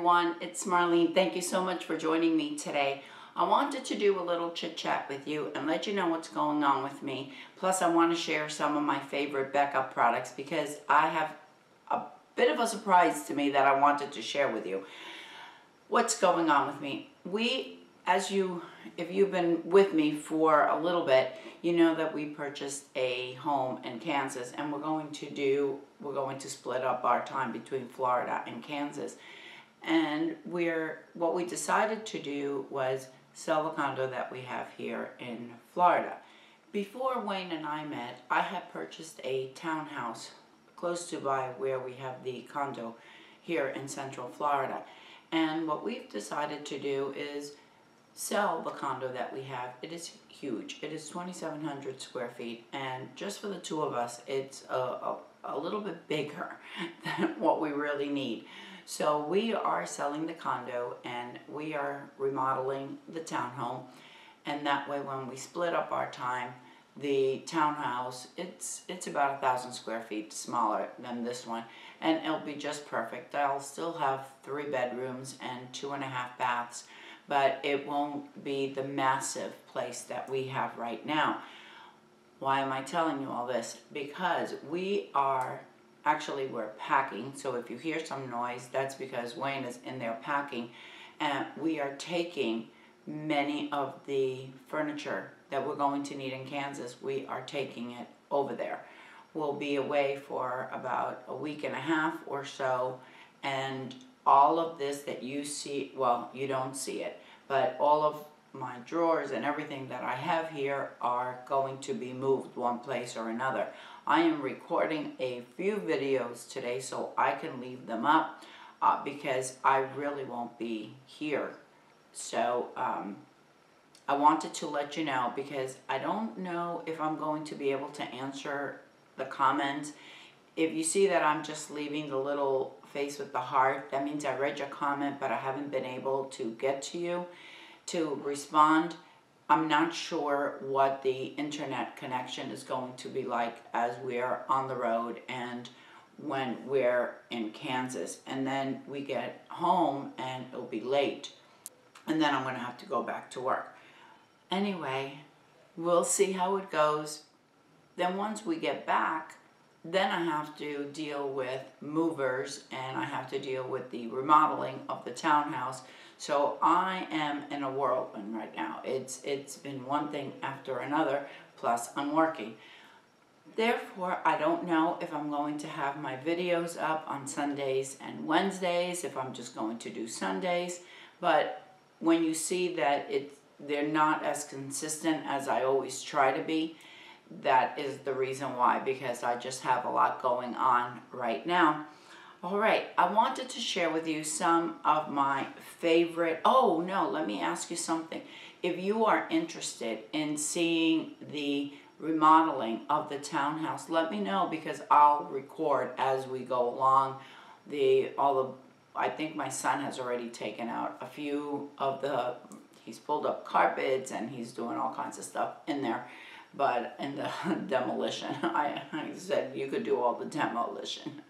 everyone, it's Marlene. Thank you so much for joining me today. I wanted to do a little chit chat with you and let you know what's going on with me. Plus I want to share some of my favorite Becca products because I have a bit of a surprise to me that I wanted to share with you. What's going on with me? If you've been with me for a little bit, you know that we purchased a home in Kansas, and we're going to split up our time between Florida and Kansas. And what we decided to do was sell the condo that we have here in Florida. Before Wayne and I met, I had purchased a townhouse close to by where we have the condo here in Central Florida. And what we've decided to do is sell the condo that we have. It is huge. It is 2,700 square feet, and just for the two of us, it's a little bit bigger than what we really need. So we are selling the condo and we are remodeling the townhome, and that way when we split up our time, the townhouse, it's about 1,000 square feet smaller than this one, and it'll be just perfect. I'll still have 3 bedrooms and 2.5 baths, but it won't be the massive place that we have right now. Why am I telling you all this? Because we're packing, so if you hear some noise, that's because Wayne is in there packing, and we are taking many of the furniture that we're going to need in Kansas. We are taking it over there. We'll be away for about a week and a half or so, and all of this that you see, well, you don't see it, but all of my drawers and everything that I have here are going to be moved one place or another. I am recording a few videos today so I can leave them up because I really won't be here. So I wanted to let you know because I don't know if I'm going to be able to answer the comments. If you see that I'm just leaving the little face with the heart, that means I read your comment, but I haven't been able to get to you to respond. I'm not sure what the internet connection is going to be like as we're on the road and when we're in Kansas. And then we get home and it'll be late. And then I'm going to have to go back to work. Anyway, we'll see how it goes. Then once we get back, then I have to deal with movers and I have to deal with the remodeling of the townhouse. So I am in a whirlwind right now. It's been one thing after another, plus I'm working. Therefore, I don't know if I'm going to have my videos up on Sundays and Wednesdays, if I'm just going to do Sundays. But when you see that they're not as consistent as I always try to be, that is the reason why, because I just have a lot going on right now. All right, I wanted to share with you some of my favorite, oh no, let me ask you something. If you are interested in seeing the remodeling of the townhouse, let me know because I'll record as we go along. I think my son has already taken out a few of he's pulled up carpets and he's doing all kinds of stuff in there. But in the demolition, I said you could do all the demolition.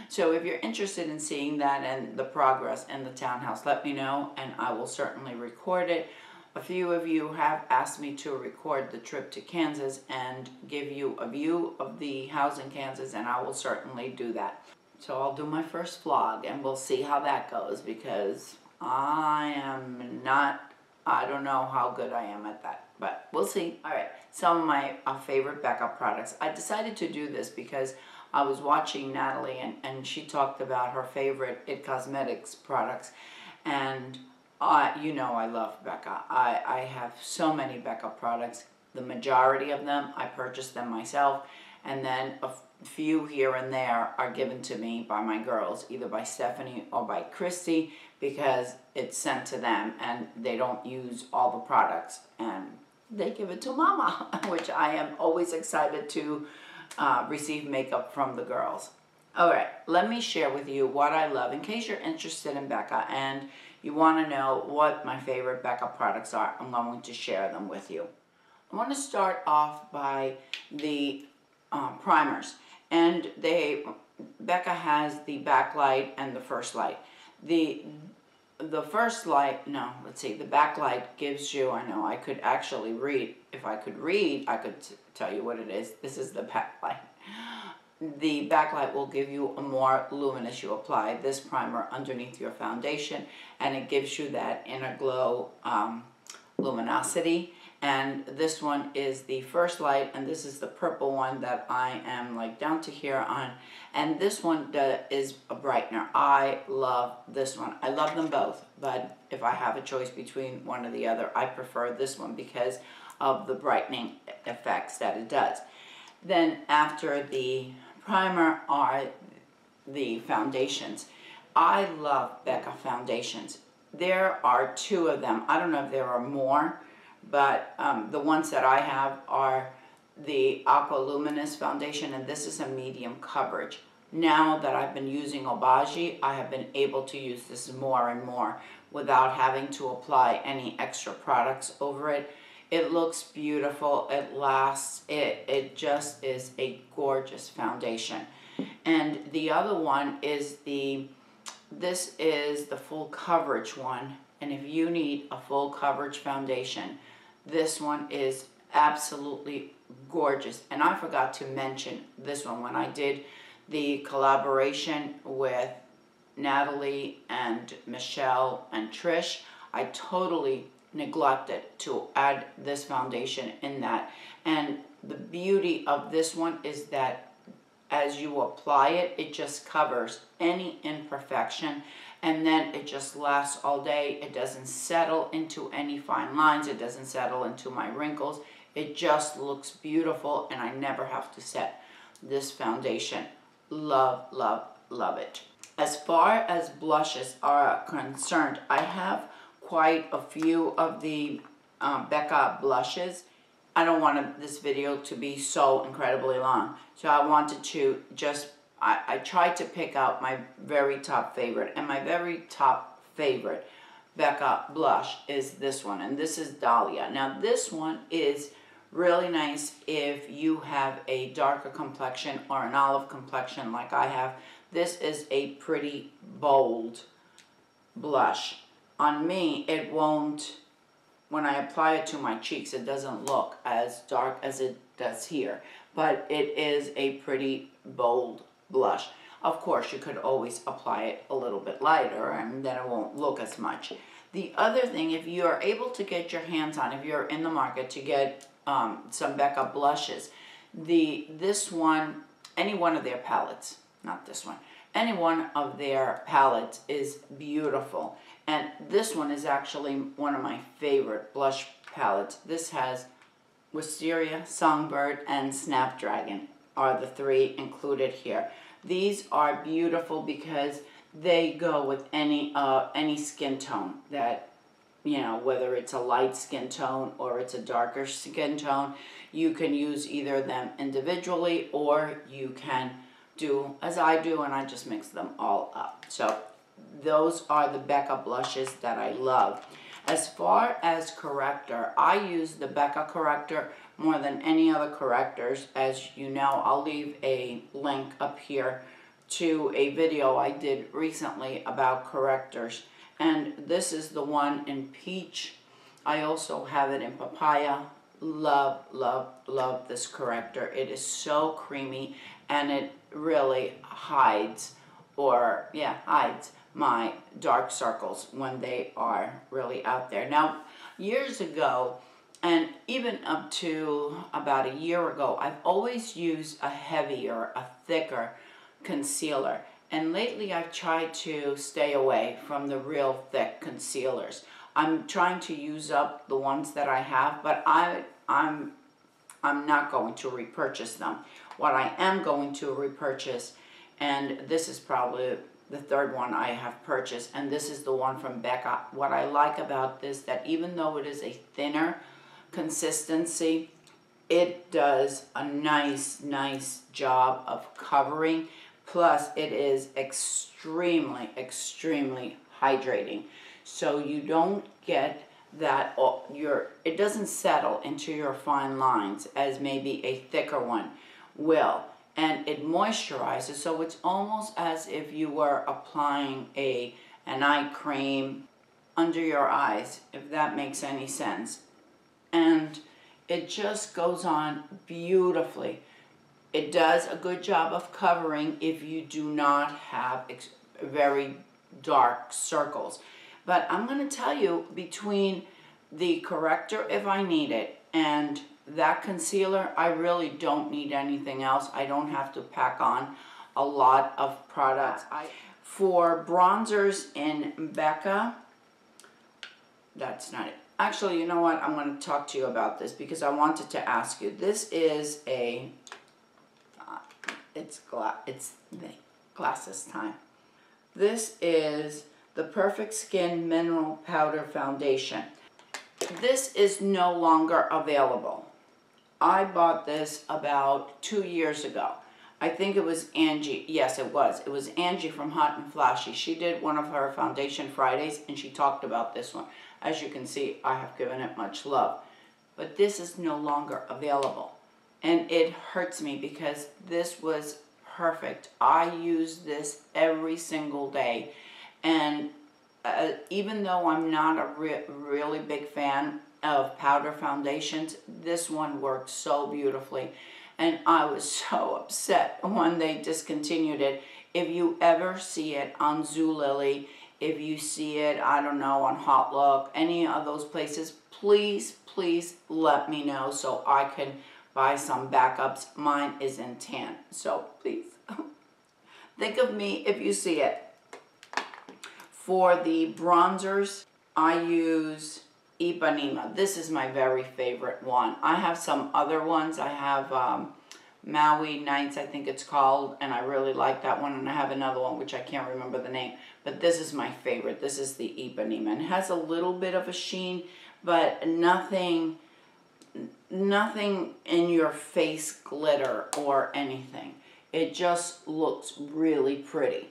So if you're interested in seeing that and the progress in the townhouse, let me know and I will certainly record it. A few of you have asked me to record the trip to Kansas and give you a view of the house in Kansas, and I will certainly do that. So I'll do my first vlog and we'll see how that goes because I don't know how good I am at that, but we'll see. All right, some of my favorite Becca products. I decided to do this because I was watching Nathalie and she talked about her favorite IT Cosmetics products, and you know I love Becca. I have so many Becca products. The majority of them I purchased them myself, and then a few here and there are given to me by my girls, either by Stephanie or by Christy, because it's sent to them and they don't use all the products and they give it to mama, which I am always excited to receive makeup from the girls. All right, let me share with you what I love in case you're interested in Becca and you want to know what my favorite Becca products are. I'm going to share them with you. I want to start off by the primers, and Becca has the Backlight and the First Light. the first light, no, let's see, the backlight gives you, I know I could actually read, if I could read, I could tell you what it is. This is the backlight. The backlight will give you a more luminous. You apply this primer underneath your foundation, and it gives you that inner glow luminosity. And this one is the first light, and this is the purple one that I am like down to here on. And this one is a brightener. I love this one. I love them both, but if I have a choice between one or the other, I prefer this one because of the brightening effects that it does. Then after the primer are the foundations. I love Becca foundations. There are 2 of them. I don't know if there are more, but the ones that I have are the Aqua Luminous foundation, and this is a medium coverage. Now that I've been using Obagi, I have been able to use this more and more without having to apply any extra products over it. It looks beautiful, it lasts, it just is a gorgeous foundation. And the other one is this is the full coverage one, and if you need a full coverage foundation, this one is absolutely gorgeous. And I forgot to mention this one when I did the collaboration with Nathalie and Michelle and Trish. I totally neglected to add this foundation in that. And the beauty of this one is that as you apply it, it just covers any imperfection, and then it just lasts all day. It doesn't settle into any fine lines. It doesn't settle into my wrinkles. It just looks beautiful, and I never have to set this foundation. Love, love, love it. As far as blushes are concerned, I have quite a few of the Becca blushes. I don't want this video to be so incredibly long, so I wanted to just, I tried to pick out my very top favorite, and my very top favorite Becca blush is this one, and this is Dahlia. Now this one is really nice if you have a darker complexion or an olive complexion like I have. This is a pretty bold blush. On me, it won't, when I apply it to my cheeks, it doesn't look as dark as it does here, but it is a pretty bold blush. Of course, you could always apply it a little bit lighter, and then it won't look as much. The other thing, if you are able to get your hands on, if you're in the market to get some Becca blushes, this one, any one of their palettes, not this one, any one of their palettes is beautiful. And this one is actually one of my favorite blush palettes. This has Wisteria, Songbird, and Snapdragon are the 3 included here. These are beautiful because they go with any skin tone that, you know, whether it's a light skin tone or it's a darker skin tone. You can use either of them individually, or you can do as I do, and I just mix them all up. So those are the Becca blushes that I love. As far as corrector, I use the Becca corrector more than any other correctors. As you know, I'll leave a link up here to a video I did recently about correctors. And this is the one in peach. I also have it in papaya. Love, love, love this corrector. It is so creamy, and it really hides, hides my dark circles when they are really out there. Now, years ago, and even up to about a year ago, I've always used a heavier, a thicker concealer. And lately I've tried to stay away from the real thick concealers. I'm trying to use up the ones that I have, but I'm not going to repurchase them. What I am going to repurchase, and this is probably the 3rd one I have purchased, and this is the one from Becca. What I like about this, that even though it is a thinner consistency, it does a nice job of covering. Plus, it is extremely, extremely hydrating. So you don't get that, it doesn't settle into your fine lines as maybe a thicker one will. And it moisturizes, so it's almost as if you were applying a an eye cream under your eyes, if that makes any sense. And it just goes on beautifully. It does a good job of covering if you do not have very dark circles. But I'm going to tell you, between the corrector if I need it and that concealer, I really don't need anything else. I don't have to pack on a lot of products. For bronzers in Becca, that's not it. Actually, you know what? I'm going to talk to you about this because I wanted to ask you. This is a, it's the glasses time. This is the Perfect Skin Mineral Powder Foundation. This is no longer available. I bought this about 2 years ago. I think it was Angie. Yes, it was. It was Angie from Hot and Flashy. She did one of her Foundation Fridays and she talked about this one. As you can see, I have given it much love. But this is no longer available. And it hurts me because this was perfect. I use this every single day. And even though I'm not a really big fan of powder foundations, this one worked so beautifully. And I was so upset when they discontinued it. If you ever see it on Zulily, if you see it, I don't know, on Hot Look, any of those places, please, please let me know so I can buy some backups. Mine is in tan, so please think of me if you see it. For the bronzers, I use Ipanema. This is my very favorite one. I have some other ones. I have Maui Nights, I think it's called, and I really like that one. And I have another one, which I can't remember the name. But this is my favorite. This is the Ipanema. And it has a little bit of a sheen, but nothing in your face glitter or anything. It just looks really pretty.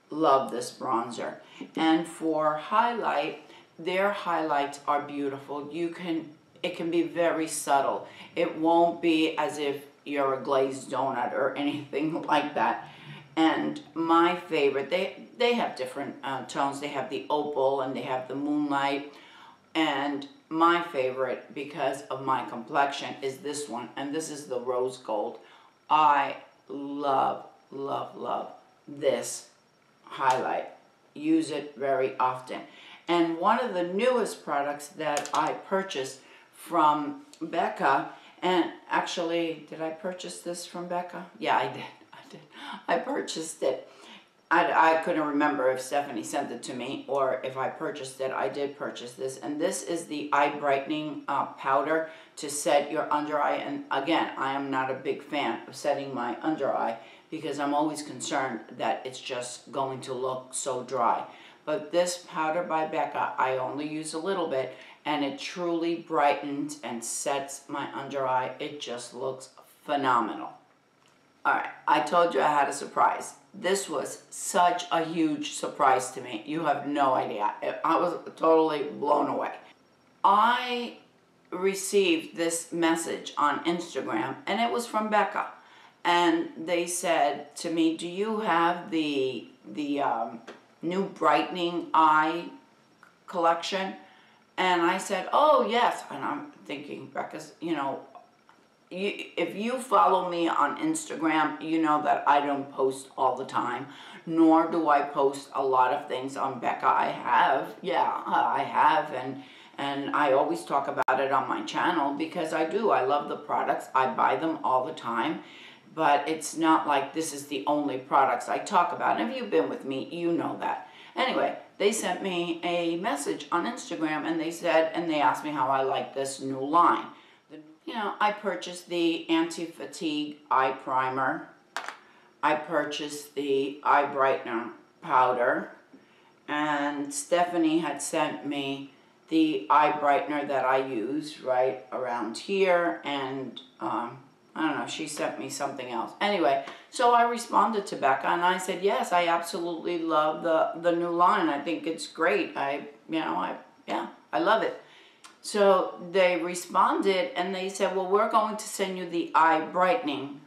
Love this bronzer. And for highlight, their highlights are beautiful. It can be very subtle. It won't be as if you're a glazed donut or anything like that. And my favorite, they have different tones. They have the opal and they have the moonlight. And my favorite, because of my complexion, is this one. And this is the rose gold. I love, love, love this highlight. Use it very often. And one of the newest products that I purchased from Becca, and actually, did I purchase this from Becca? Yeah, I did. I purchased it. I couldn't remember if Stephanie sent it to me or if I purchased it. I did purchase this. And this is the eye brightening powder to set your under eye. And again, I am not a big fan of setting my under eye because I'm always concerned that it's just going to look so dry. But this powder by Becca, I only use a little bit, and it truly brightens and sets my under eye. It just looks phenomenal. All right, I told you I had a surprise. This was such a huge surprise to me. You have no idea. I was totally blown away. I received this message on Instagram, and it was from Becca. And they said to me, do you have the new brightening eye collection? And I said, oh yes. And I'm thinking, Becca's, you know, if you follow me on Instagram, you know that I don't post all the time, nor do I post a lot of things on Becca. I have, and I always talk about it on my channel because I do. I love the products. I buy them all the time. But it's not like this is the only products I talk about. And if you've been with me, you know that. Anyway, they sent me a message on Instagram and they said, and they asked me how I like this new line. You know, I purchased the Anti-Fatigue Eye Primer. I purchased the Eye Brightener Powder. And Stephanie had sent me the eye brightener that I use right around here. And I don't know, she sent me something else. Anyway, so I responded to Becca and I said, yes, I absolutely love the new line. I think it's great. I love it. So they responded and they said, well, we're going to send you the eye brightening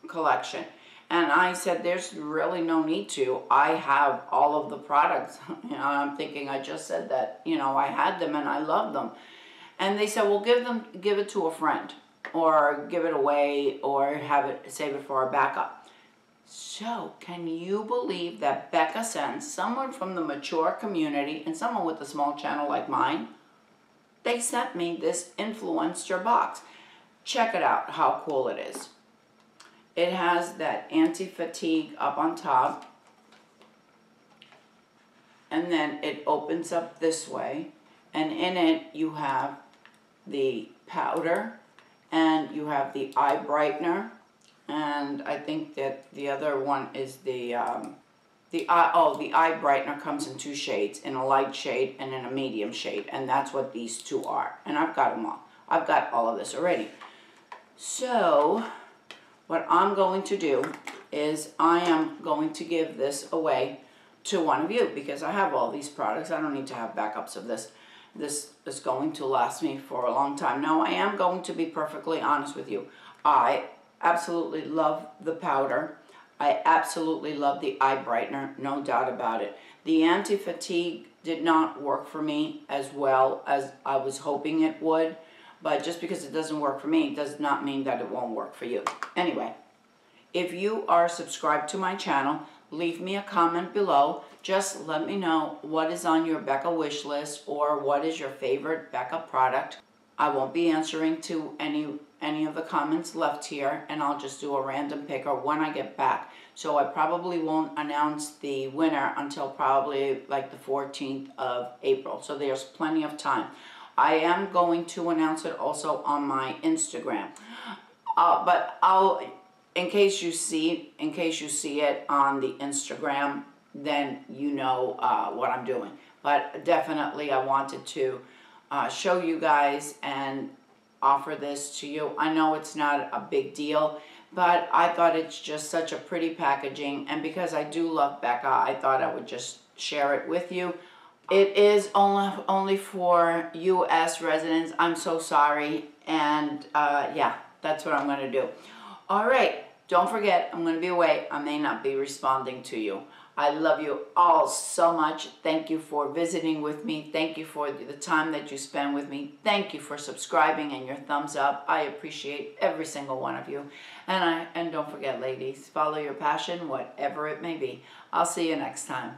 collection. And I said, there's really no need to. I have all of the products. I'm thinking, I just said that, I had them and I love them. And they said, well, give it to a friend, or give it away, or save it for our backup. So, can you believe that Becca sends someone from the mature community and someone with a small channel like mine? They sent me this influencer box. Check it out, how cool it is. It has that anti-fatigue up on top. And then it opens up this way. And in it, you have the powder, and you have the eye brightener, and I think that the other one is the eye brightener comes in 2 shades, in a light shade and in a medium shade, and that's what these 2 are. And I've got them all. I've got all of this already. So what I'm going to do is I am going to give this away to one of you, because I have all these products. I don't need to have backups of this. This is going to last me for a long time. Now, I am going to be perfectly honest with you. I absolutely love the powder. I absolutely love the eye brightener, no doubt about it. The anti-fatigue did not work for me as well as I was hoping it would, but just because it doesn't work for me does not mean that it won't work for you. Anyway, if you are subscribed to my channel, leave me a comment below. Just let me know what is on your Becca wish list, or what is your favorite Becca product. I won't be answering to any of the comments left here, and I'll just do a random picker when I get back. So I probably won't announce the winner until probably like the 14th of April. So there's plenty of time. I am going to announce it also on my Instagram. But in case you see it on the Instagram, then you know what I'm doing. But definitely I wanted to show you guys and offer this to you. I know it's not a big deal, but I thought it's just such a pretty packaging, and because I do love Becca, I thought I would just share it with you. It is only for U.S. residents. I'm so sorry, and yeah, that's what I'm going to do. All right. Don't forget, I'm going to be away. I may not be responding to you. I love you all so much. Thank you for visiting with me. Thank you for the time that you spend with me. Thank you for subscribing and your thumbs up. I appreciate every single one of you. And don't forget, ladies, follow your passion, whatever it may be. I'll see you next time.